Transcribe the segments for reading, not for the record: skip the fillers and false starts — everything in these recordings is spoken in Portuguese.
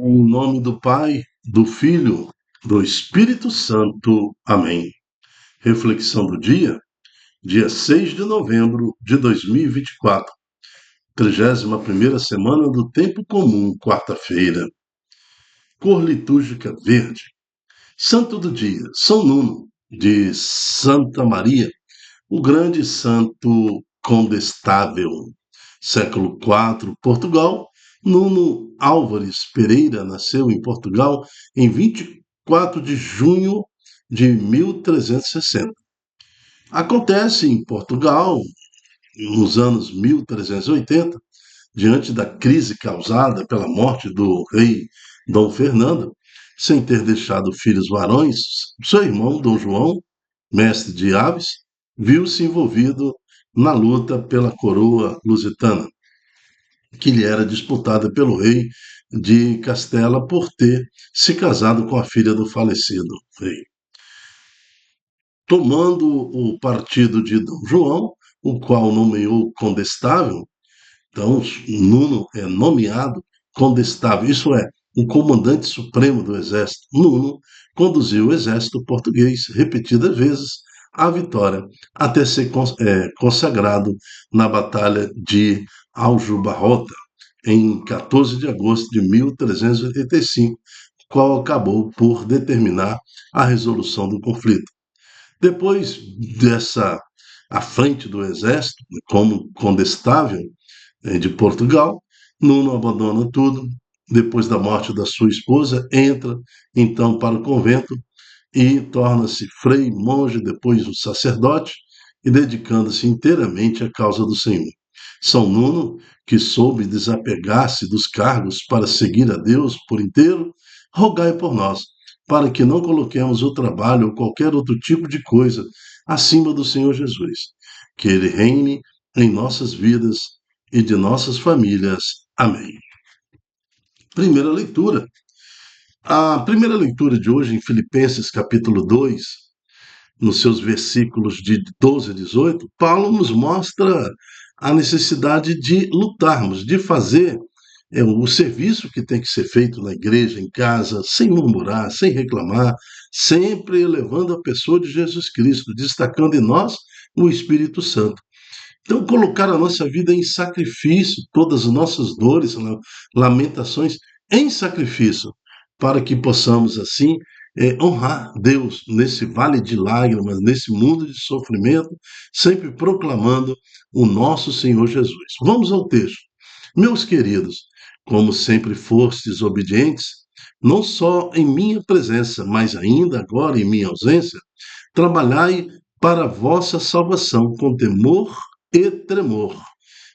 Em nome do Pai, do Filho, do Espírito Santo. Amém. Reflexão do dia 6 de novembro de 2024, 31ª semana do Tempo Comum, quarta-feira. Cor litúrgica verde. Santo do dia, São Nuno, de Santa Maria, o grande santo condestável. Século IV, Portugal. Nuno Álvares Pereira nasceu em Portugal em 24 de junho de 1360. Acontece em Portugal, nos anos 1380, diante da crise causada pela morte do rei Dom Fernando, sem ter deixado filhos varões, seu irmão Dom João, mestre de aves, viu-se envolvido na luta pela coroa lusitana, que lhe era disputada pelo rei de Castela por ter se casado com a filha do falecido rei. Tomando o partido de Dom João, o qual nomeou condestável, então Nuno é nomeado condestável, isso é, o comandante supremo do exército. Nuno conduziu o exército português repetidas vezes à vitória, até ser consagrado na Batalha de Aljubarrota, em 14 de agosto de 1385, qual acabou por determinar a resolução do conflito. Depois dessa à frente do exército, como condestável de Portugal, Nuno abandona tudo. Depois da morte da sua esposa, entra então para o convento e torna-se frei, monge, depois um sacerdote, e dedicando-se inteiramente à causa do Senhor. São Nuno, que soube desapegar-se dos cargos para seguir a Deus por inteiro, rogai por nós, para que não coloquemos o trabalho ou qualquer outro tipo de coisa acima do Senhor Jesus, que Ele reine em nossas vidas e de nossas famílias. Amém. Primeira leitura. A primeira leitura de hoje em Filipenses capítulo 2, nos seus versículos de 12 a 18, Paulo nos mostra a necessidade de lutarmos, de fazer o serviço que tem que ser feito na igreja, em casa, sem murmurar, sem reclamar, sempre elevando a pessoa de Jesus Cristo, destacando em nós o Espírito Santo. Então, colocar a nossa vida em sacrifício, todas as nossas dores, lamentações, em sacrifício, para que possamos, assim, honrar Deus nesse vale de lágrimas, nesse mundo de sofrimento, sempre proclamando o nosso Senhor Jesus. Vamos ao texto. Meus queridos, como sempre fostes obedientes, não só em minha presença, mas ainda agora em minha ausência, trabalhai para a vossa salvação com temor e tremor,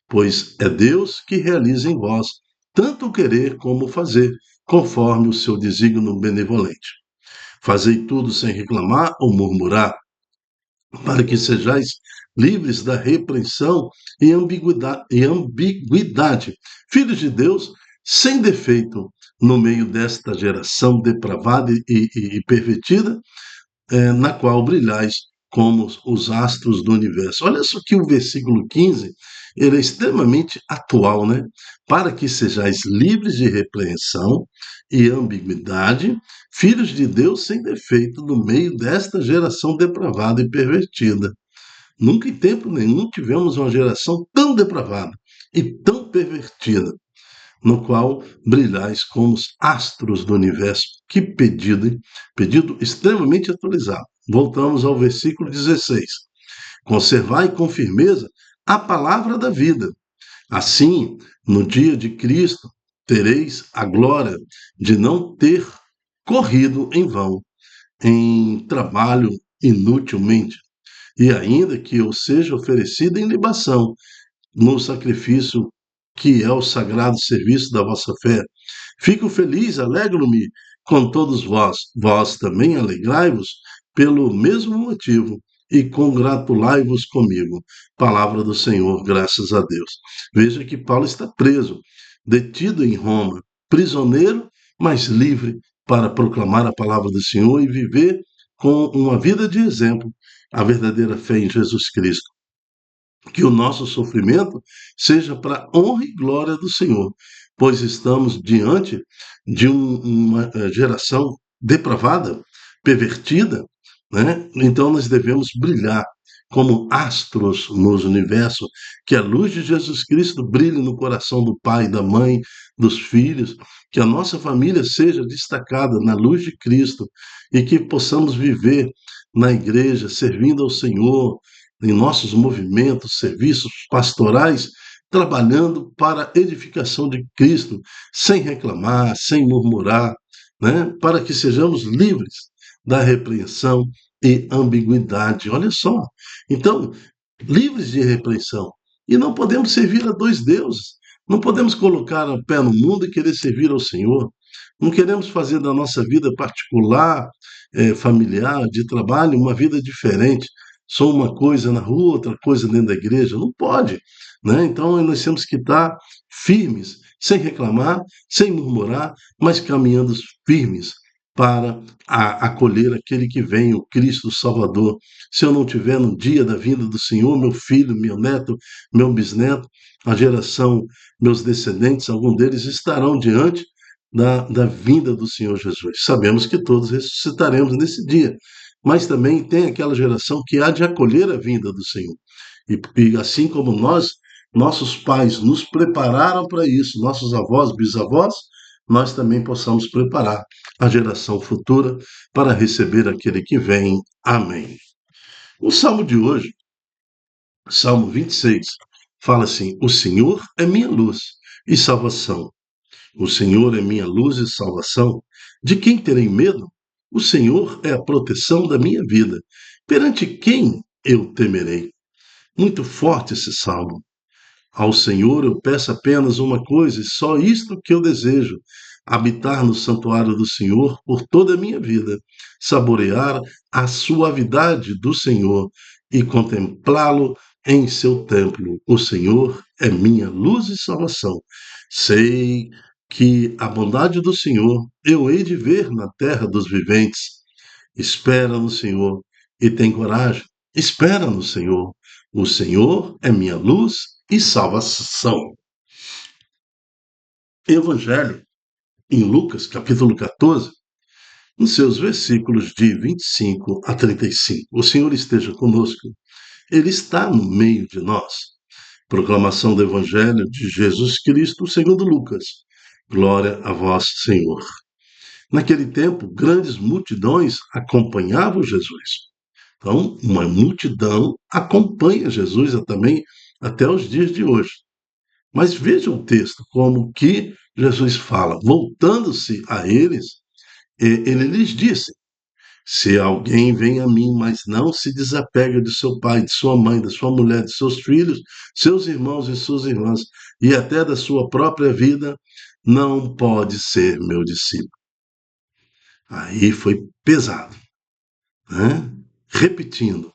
pois é Deus que realiza em vós tanto o querer como o fazer, conforme o seu desígnio benevolente. Fazei tudo sem reclamar ou murmurar, para que sejais livres da repreensão e ambiguidade, filhos de Deus, sem defeito, no meio desta geração depravada e pervertida, na qual brilhais como os astros do universo. Olha só que o versículo 15, ele é extremamente atual, né? Para que sejais livres de repreensão e ambiguidade, filhos de Deus sem defeito no meio desta geração depravada e pervertida. Nunca em tempo nenhum tivemos uma geração tão depravada e tão pervertida, no qual brilhais como os astros do universo. Que pedido, hein? Pedido extremamente atualizado. Voltamos ao versículo 16. Conservai com firmeza a palavra da vida. Assim, no dia de Cristo, tereis a glória de não ter corrido em vão, em trabalho inutilmente, e ainda que eu seja oferecido em libação, no sacrifício que é o sagrado serviço da vossa fé. Fico feliz, alegro-me com todos vós. Vós também alegrai-vos pelo mesmo motivo e congratulai-vos comigo. Palavra do Senhor, graças a Deus. Veja que Paulo está preso, detido em Roma, prisioneiro, mas livre para proclamar a palavra do Senhor e viver com uma vida de exemplo, a verdadeira fé em Jesus Cristo. Que o nosso sofrimento seja para a honra e glória do Senhor, pois estamos diante de uma geração depravada, pervertida, né? Então nós devemos brilhar como astros nos universo, que a luz de Jesus Cristo brilhe no coração do pai, da mãe, dos filhos, que a nossa família seja destacada na luz de Cristo e que possamos viver na igreja, servindo ao Senhor, em nossos movimentos, serviços pastorais, trabalhando para a edificação de Cristo, sem reclamar, sem murmurar, né? Para que sejamos livres da repreensão e ambiguidade. Olha só. Então, livres de repreensão. E não podemos servir a dois deuses. Não podemos colocar o pé no mundo e querer servir ao Senhor. Não queremos fazer da nossa vida particular, familiar, de trabalho, uma vida diferente. Só uma coisa na rua, outra coisa dentro da igreja. Não pode. Né? Então, nós temos que estar firmes, sem reclamar, sem murmurar, mas caminhando firmes para acolher aquele que vem, o Cristo Salvador. Se eu não tiver no dia da vinda do Senhor, meu filho, meu neto, meu bisneto, a geração, meus descendentes, algum deles estarão diante da vinda do Senhor Jesus. Sabemos que todos ressuscitaremos nesse dia, mas também tem aquela geração que há de acolher a vinda do Senhor. E assim como nós, nossos pais nos prepararam para isso, nossos avós, bisavós, nós também possamos preparar a geração futura para receber aquele que vem. Amém. O salmo de hoje, Salmo 26, fala assim: O Senhor é minha luz e salvação. O Senhor é minha luz e salvação. De quem terei medo? O Senhor é a proteção da minha vida. Perante quem eu temerei? Muito forte esse salmo. Ao Senhor eu peço apenas uma coisa, e só isto que eu desejo: habitar no santuário do Senhor por toda a minha vida, saborear a suavidade do Senhor e contemplá-lo em seu templo. O Senhor é minha luz e salvação. Sei que a bondade do Senhor eu hei de ver na terra dos viventes. Espera no Senhor e tem coragem. Espera no Senhor. O Senhor é minha luz e salvação. Evangelho em Lucas, capítulo 14, nos seus versículos de 25 a 35. O Senhor esteja conosco. Ele está no meio de nós. Proclamação do Evangelho de Jesus Cristo segundo Lucas. Glória a vós, Senhor. Naquele tempo, grandes multidões acompanhavam Jesus. Então, uma multidão acompanha Jesus também até os dias de hoje. Mas veja o texto, como que Jesus fala, voltando-se a eles, ele lhes disse: se alguém vem a mim, mas não se desapega de seu pai, de sua mãe, da sua mulher, de seus filhos, seus irmãos e suas irmãs, e até da sua própria vida, não pode ser meu discípulo. Aí foi pesado, né? Repetindo,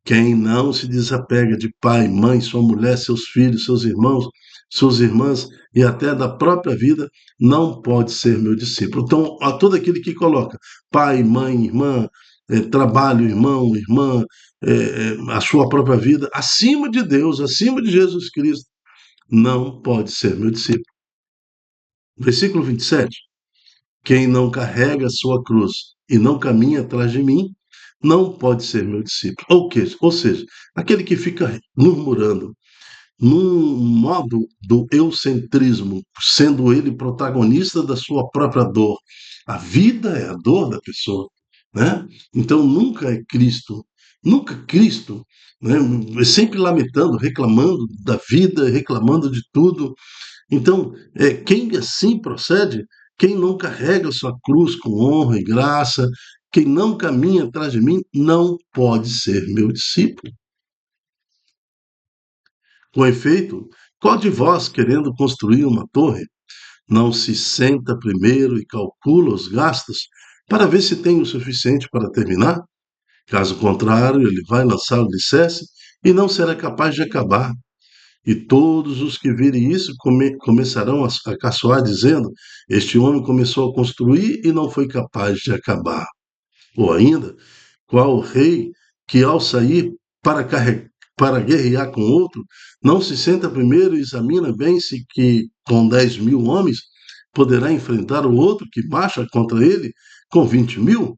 quem não se desapega de pai, mãe, sua mulher, seus filhos, seus irmãos, suas irmãs e até da própria vida, não pode ser meu discípulo. Então, a todo aquele que coloca pai, mãe, irmã, trabalho, irmão, irmã, a sua própria vida, acima de Deus, acima de Jesus Cristo, não pode ser meu discípulo. Versículo 27. Quem não carrega a sua cruz e não caminha atrás de mim, não pode ser meu discípulo. Ou seja, aquele que fica murmurando, num modo do eucentrismo, sendo ele protagonista da sua própria dor. A vida é a dor da pessoa, né? Então nunca é Cristo, nunca Cristo, né? Sempre lamentando, reclamando da vida, reclamando de tudo. Então, quem assim procede, quem não carrega a sua cruz com honra e graça, quem não caminha atrás de mim, não pode ser meu discípulo. Com efeito, qual de vós, querendo construir uma torre, não se senta primeiro e calcula os gastos para ver se tem o suficiente para terminar? Caso contrário, ele vai lançar o alicerce e não será capaz de acabar. E todos os que virem isso começarão a caçoar, dizendo: este homem começou a construir e não foi capaz de acabar. Ou ainda, qual o rei que, ao sair para para guerrear com outro, não se senta primeiro e examina bem se que com 10.000 homens poderá enfrentar o outro que marcha contra ele com 20.000?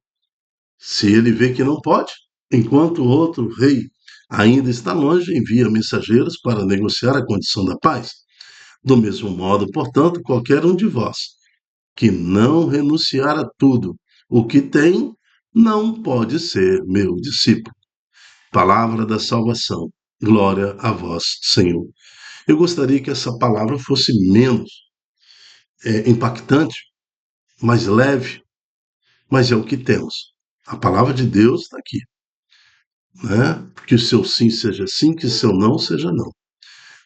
Se ele vê que não pode, enquanto o outro rei ainda está longe, envia mensageiros para negociar a condição da paz. Do mesmo modo, portanto, qualquer um de vós que não renunciar a tudo o que tem, não pode ser meu discípulo. Palavra da salvação. Glória a vós, Senhor. Eu gostaria que essa palavra fosse menos impactante, mais leve, mas é o que temos. A palavra de Deus está aqui, né? Que o seu sim seja sim, que o seu não seja não.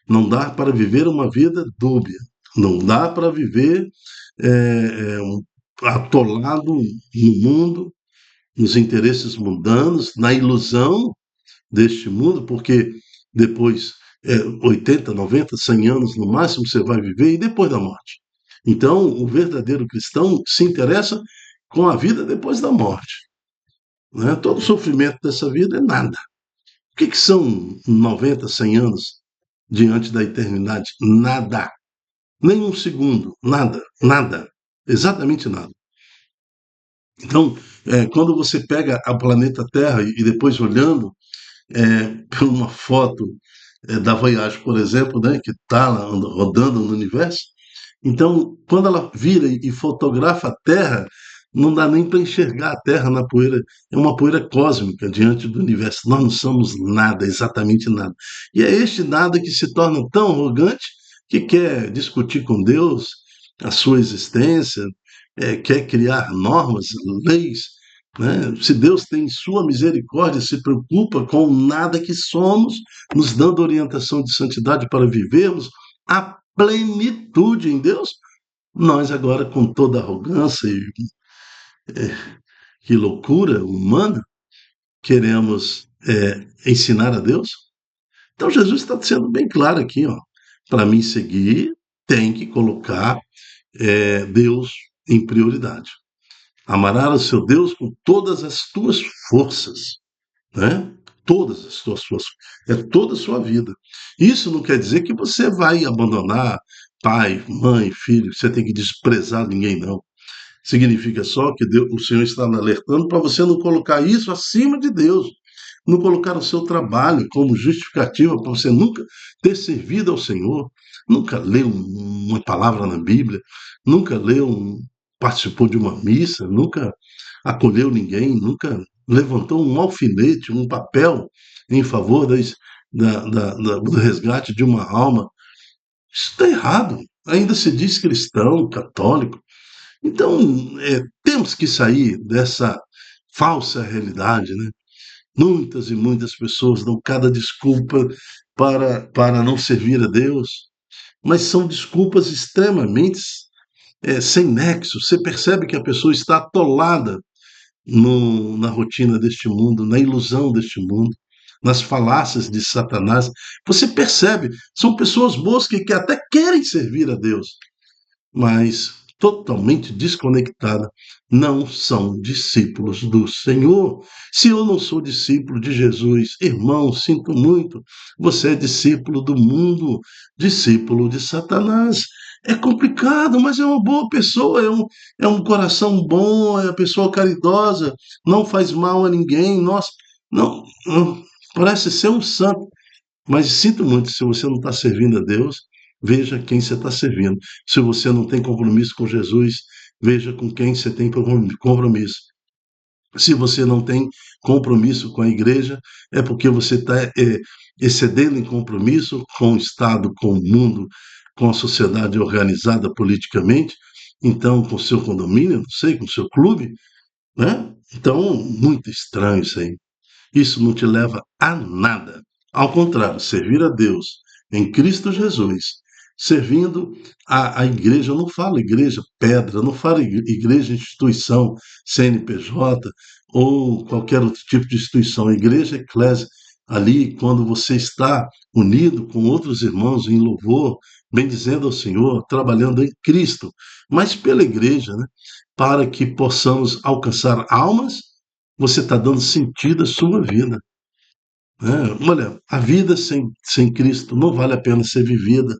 Não dá para viver uma vida dúbia. Não dá para viver atolado no mundo, nos interesses mundanos, na ilusão deste mundo, porque depois 80, 90, 100 anos no máximo você vai viver e depois da morte. Então, o verdadeiro cristão se interessa com a vida depois da morte. Né? Todo o sofrimento dessa vida é nada. O que são 90, 100 anos diante da eternidade? Nada. Nem um segundo. Nada. Nada. Exatamente nada. Então, quando você pega o planeta Terra e depois olhando por uma foto da Voyage, por exemplo, né, que está rodando no universo, então, quando ela vira e fotografa a Terra, não dá nem para enxergar a Terra na poeira, é uma poeira cósmica diante do universo. Nós não somos nada, exatamente nada. E é este nada que se torna tão arrogante que quer discutir com Deus a sua existência, quer criar normas, leis, né? Se Deus tem sua misericórdia, se preocupa com o nada que somos, nos dando orientação de santidade para vivermos a plenitude em Deus, nós agora, com toda arrogância e que loucura humana, queremos ensinar a Deus. Então Jesus está sendo bem claro aqui, ó. Para me seguir, tem que colocar Deus em prioridade. Amarás o seu Deus com todas as tuas forças, né? Todas as tuas forças, é toda a sua vida. Isso não quer dizer que você vai abandonar pai, mãe, filho, você tem que desprezar ninguém, não. Significa só que Deus, o Senhor está alertando para você não colocar isso acima de Deus, não colocar o seu trabalho como justificativa para você nunca ter servido ao Senhor, nunca leu uma palavra na Bíblia, nunca participou de uma missa, nunca acolheu ninguém, nunca levantou um alfinete, um papel em favor do resgate de uma alma. Isso está errado. Ainda se diz cristão, católico. Então, temos que sair dessa falsa realidade, né? Muitas e muitas pessoas dão cada desculpa para não servir a Deus, mas são desculpas extremamente sem nexo. Você percebe que a pessoa está atolada na rotina deste mundo, na ilusão deste mundo, nas falácias de Satanás. Você percebe, são pessoas boas que até querem servir a Deus, mas totalmente desconectada, não são discípulos do Senhor. Se eu não sou discípulo de Jesus, irmão, sinto muito, você é discípulo do mundo, discípulo de Satanás. É complicado, mas é uma boa pessoa, é um coração bom, é uma pessoa caridosa, não faz mal a ninguém. Nossa, não parece ser um santo, mas sinto muito, se você não está servindo a Deus, veja quem você está servindo. Se você não tem compromisso com Jesus, veja com quem você tem compromisso. Se você não tem compromisso com a igreja, é porque você está excedendo em compromisso com o Estado, com o mundo, com a sociedade organizada politicamente, então com o seu condomínio, não sei, com o seu clube, né? Então, muito estranho isso aí. Isso não te leva a nada. Ao contrário, servir a Deus em Cristo Jesus, servindo a igreja, eu não falo igreja pedra, eu não falo igreja instituição, CNPJ ou qualquer outro tipo de instituição, a igreja eclésia, ali quando você está unido com outros irmãos em louvor, bendizendo ao Senhor, trabalhando em Cristo, mas pela igreja, né? Para que possamos alcançar almas, você está dando sentido à sua vida. Né? Olha, a vida sem Cristo não vale a pena ser vivida.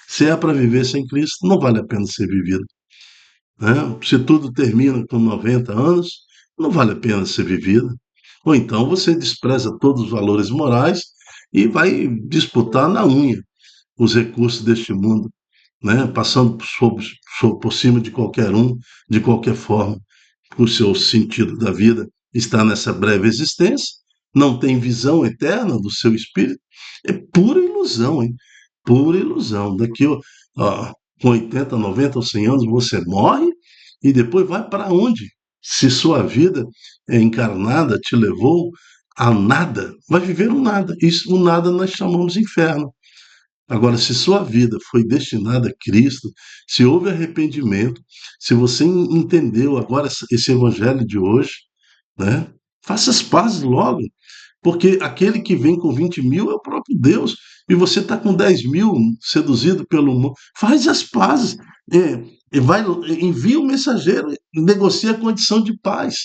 Se é para viver sem Cristo, não vale a pena ser vivida. Né? Se tudo termina com 90 anos, não vale a pena ser vivida. Ou então você despreza todos os valores morais e vai disputar na unha os recursos deste mundo, né? Passando por cima de qualquer um, de qualquer forma. O seu sentido da vida está nessa breve existência, não tem visão eterna do seu espírito, é pura ilusão, hein? Pura ilusão. Daqui, ó, com 80, 90 ou 100 anos, você morre e depois vai para onde? Se sua vida encarnada te levou a nada, vai viver um nada. Isso, o nada nós chamamos de inferno. Agora, se sua vida foi destinada a Cristo, se houve arrependimento, se você entendeu agora esse evangelho de hoje, né? Faça as pazes logo, porque aquele que vem com 20 mil é o próprio Deus, e você está com 10 mil seduzido pelo mundo. Faz as pazes, envia o mensageiro, negocia a condição de paz.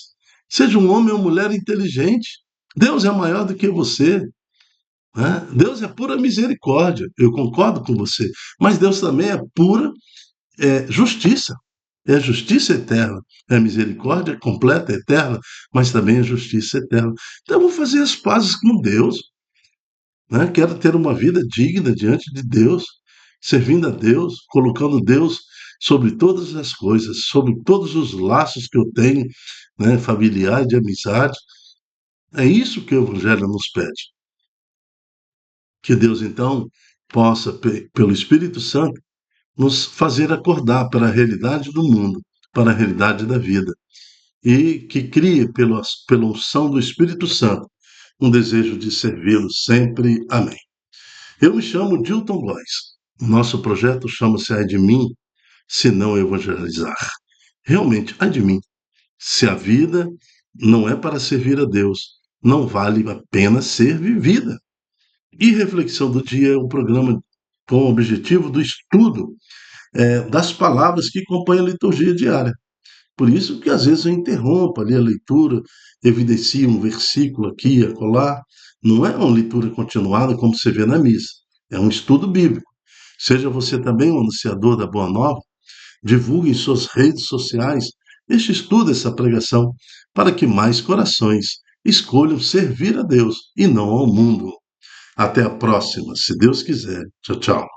Seja um homem ou mulher inteligente. Deus é maior do que você. Né? Deus é pura misericórdia, eu concordo com você, mas Deus também é pura justiça. É justiça eterna, é misericórdia completa, eterna, mas também é justiça eterna. Então eu vou fazer as pazes com Deus, né? Quero ter uma vida digna diante de Deus, servindo a Deus, colocando Deus sobre todas as coisas, sobre todos os laços que eu tenho, né, familiar, de amizade. É isso que o Evangelho nos pede. Que Deus, então, possa, pelo Espírito Santo, nos fazer acordar para a realidade do mundo, para a realidade da vida, e que crie, pela unção do Espírito Santo, um desejo de servi-lo sempre. Amém. Eu me chamo Dilton Góes. O nosso projeto chama-se Ai de mim, se não evangelizar. Realmente, ai de mim, se a vida não é para servir a Deus, não vale a pena ser vivida. E Reflexão do Dia é um programa com o objetivo do estudo das palavras que compõem a liturgia diária. Por isso que às vezes eu interrompo ali a leitura, evidencio um versículo aqui e acolá. Não é uma leitura continuada como você vê na missa. É um estudo bíblico. Seja você também um anunciador da Boa Nova, divulgue em suas redes sociais este estudo, essa pregação, para que mais corações escolham servir a Deus e não ao mundo. Até a próxima, se Deus quiser. Tchau, tchau.